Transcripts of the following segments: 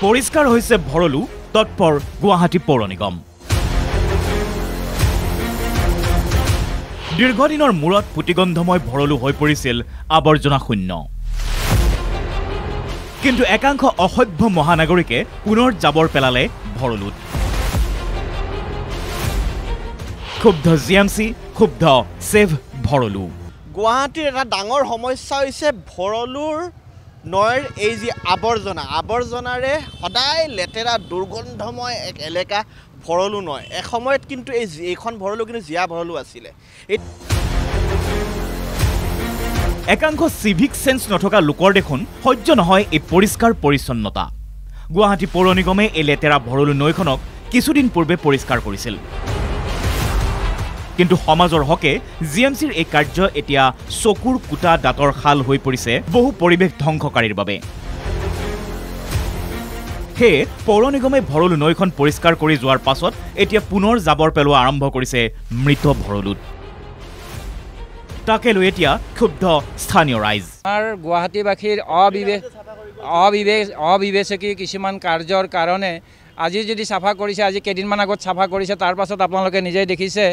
পৰিষ্কাৰ হৈছে ভৰলু, তৎপৰ গুৱাহাটী পৌৰ নিগম। দীৰ্ঘদিনৰ মূৰত পুতিগন্ধময় ভৰলু হৈ পৰিছিল আৱৰ্জনা শূন্য। কিন্তু একাংশ অসভ্য মহানাগৰিকে পুনৰ জাবৰ পেলালে ভৰলুত। ক্ষুব্ধ জিএমচি, ক্ষুব্ধ সেভ ভৰলু। গুৱাহাটীৰ এটা ডাঙৰ সমস্যা হৈছে ভৰলুৰ নৈৰ এই যি আৱৰ্জনাৰে সদায় লেতেৰা দুৰ্গন্ধময় এক এলেকা ভৰলু নয়। এসময়ত কিন্তু এইখন ভৰলু কিন্তু জীয়া ভৰলু আছিলে। একাংশ চিভিক সেন্স নথকা লোকৰ দেখোন সহ্য নহয় এই পৰিষ্কাৰ পৰিচ্ছন্নতা। গুৱাহাটী পৌৰ নিগমে এই লেতেৰা ভৰলু নৈখনক কিছুদিন পূৰ্বে পৰিষ্কাৰ কৰিছিল। কিন্তু সমাজৰ হকে জিএমচিৰ এই কাৰ্য এতিয়া চকুৰ কুটা দাঁতৰ শাল হৈ পৰিছে বহু পৰিৱেশ ধ্বংসকাৰীৰ বাবে। সেয়ে পৌৰ নিগমে ভৰলু নৈখন পৰিষ্কাৰ কৰি যোৱাৰ পাছত এতিয়া পুনৰ জাবৰ পেলোৱা আৰম্ভ কৰিছে মৃত ভৰলুত। তাকে লৈ এতিয়া ক্ষুব্ধ স্থানীয় ৰাইজ। গুৱাহাটীবাসীৰ অবিবেচকী কিছুমান কাৰ্যৰ কাৰণে আজি যদি চাফা কৰিছে, আজি কেইদিনমান আগত চাফা কৰিছে, তাৰ পাছত আপোনালোকে নিজেই দেখিছে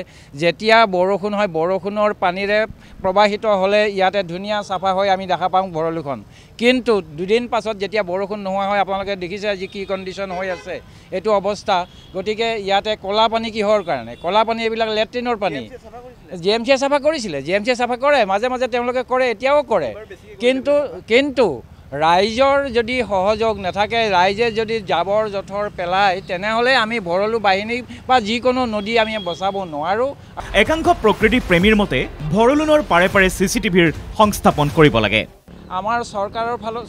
যেতিয়া বৰষুণ হয় বৰষুণৰ পানীৰে প্ৰবাহিত হ'লে ইয়াতে ধুনীয়া চাফা হৈ আমি দেখা পাওঁ ভৰলুখন। কিন্তু দুদিন পাছত যেতিয়া বৰষুণ নোহোৱা হয় আপোনালোকে দেখিছে আজি কি কণ্ডিশ্যন হৈ আছে এইটো অৱস্থা। গতিকে ইয়াতে ক'লা পানী কিহৰ কাৰণে? ক'লা পানী এইবিলাক লেট্ৰিনৰ পানী। জিএমচিয়ে চাফা কৰিছিলে, জিএমচিয়ে চাফা কৰে, মাজে মাজে তেওঁলোকে কৰে, এতিয়াও কৰে। কিন্তু ৰাইজৰ যদি সহযোগ নাথাকে, ৰাইজে যদি জাবৰ জোথৰ পেলায়, তেনেহ'লে আমি ভৰলু বাহিনী বা যিকোনো নদী আমি বচাব নোৱাৰোঁ। একাংশ প্ৰকৃতি প্ৰেমীৰ মতে ভৰলু নৈৰ পাৰে পাৰে চিচিটিভিৰ সংস্থাপন কৰিব লাগে। আমাৰ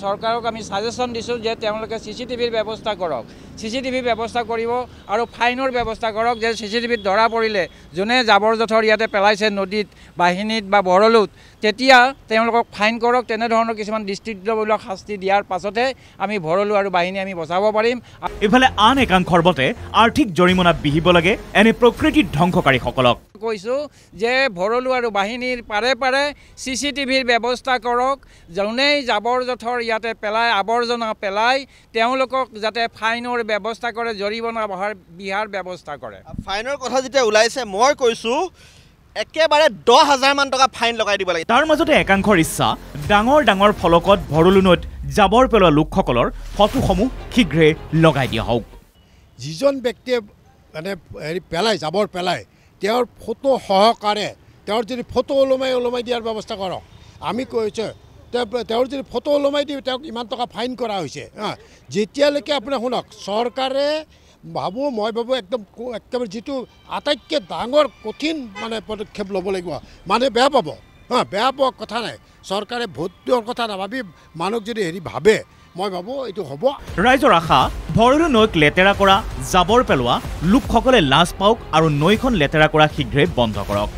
চৰকাৰক আমি ছাজেশ্যন দিছোঁ যে তেওঁলোকে চিচিটিভিৰ ব্যৱস্থা কৰক, চিচিটিভি ব্যৱস্থা কৰিব আৰু ফাইনৰ ব্যৱস্থা কৰক যে চিচিটিভিত ধৰা পৰিলে যোনে জাবৰ জোথৰ ইয়াতে পেলাইছে নদীত, বাহিনীত বা ভৰলুত, তেতিয়া তেওঁলোকক ফাইন কৰক। তেনেধৰণৰ কিছুমান দৃষ্টিদ্ৰমূলক শাস্তি দিয়াৰ পাছতহে আমি ভৰলু আৰু বাহিনী আমি বচাব পাৰিম। ইফালে আন একাংশৰ মতে আৰ্থিক জৰিমনা বিহিব লাগে এনে প্ৰকৃতিৰ ধ্বংসকাৰীসকলক। কৈছোঁ যে ভৰলু আৰু বাহিনীৰ পাৰে পাৰে চিচিটিভিৰ ব্যৱস্থা কৰক। যোনেই জাবৰ জোথৰ ইয়াতে পেলায়, আৱৰ্জনা পেলায়, তেওঁলোকক যাতে ফাইনৰ ব্যৱস্থা কৰে, জৰিমনা বিহাৰ ব্যৱস্থা কৰে। ফাইনৰ কথা যেতিয়া ওলাইছে মই কৈছোঁ একেবাৰে 10,000 মান টকা ফাইন লগাই দিব লাগে। তাৰ মাজতে একাংশৰ ইচ্ছা ডাঙৰ ডাঙৰ ফলকত ভৰলু নৈত জাবৰ পেলোৱা লোকসকলৰ ফটোসমূহ শীঘ্ৰে লগাই দিয়া হওক। যিজন ব্যক্তিয়ে মানে পেলায় জাবৰ পেলায় তেওঁৰ ফটো সহকাৰে তেওঁৰ যদি ফটো ওলমাই দিয়াৰ ব্যৱস্থা কৰক। আমি কৈছোঁ তেওঁৰ যদি ফটো ওলমাই দি তেওঁক ইমান টকা ফাইন কৰা হৈছে। যেতিয়ালৈকে আপোনাৰ শুনক, চৰকাৰে মই ভাবোঁ একেবাৰে যিটো আটাইতকৈ ডাঙৰ কঠিন মানে পদক্ষেপ ল'ব লাগিব। মানুহে বেয়া পাব, বেয়া পোৱা কথা নাই। চৰকাৰে ভোট দিয়াৰ কথা নাভাবি মানুহ যদি ভাবে, মই ভাবোঁ এইটো হ'ব। ৰাইজৰ আশা ভৰলু নৈক লেতেৰা কৰা, জাবৰ পেলোৱা লোকসকলে লাজ পাওক আৰু নৈখন লেতেৰা কৰা শীঘ্ৰে বন্ধ কৰক।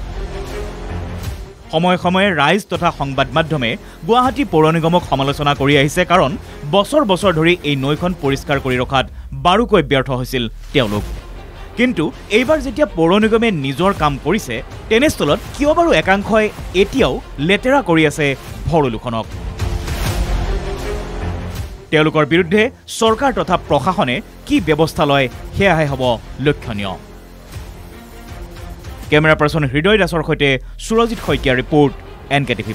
সময়ে সময়ে ৰাইজ তথা সংবাদ মাধ্যমে গুৱাহাটী পৌৰ নিগমক সমালোচনা কৰি আহিছে, কাৰণ বছৰ বছৰ ধৰি এই নৈখন পৰিষ্কাৰ কৰি ৰখাত বাৰুকৈ ব্যৰ্থ হৈছিল তেওঁলোক। কিন্তু এইবাৰ যেতিয়া পৌৰ নিগমে নিজৰ কাম কৰিছে, তেনেস্থলত কিয় বাৰু একাংশই এতিয়াও লেতেৰা কৰি আছে ভৰলুখনক? তেওঁলোকৰ বিৰুদ্ধে চৰকাৰ তথা প্ৰশাসনে কি ব্যৱস্থা লয় সেয়াহে হ'ব লক্ষণীয়। কেমেৰা পাৰ্চন হৃদয় দাসৰ সৈতে সুৰজিৎ শইকীয়াৰ ৰিপৰ্ট, NKTV+।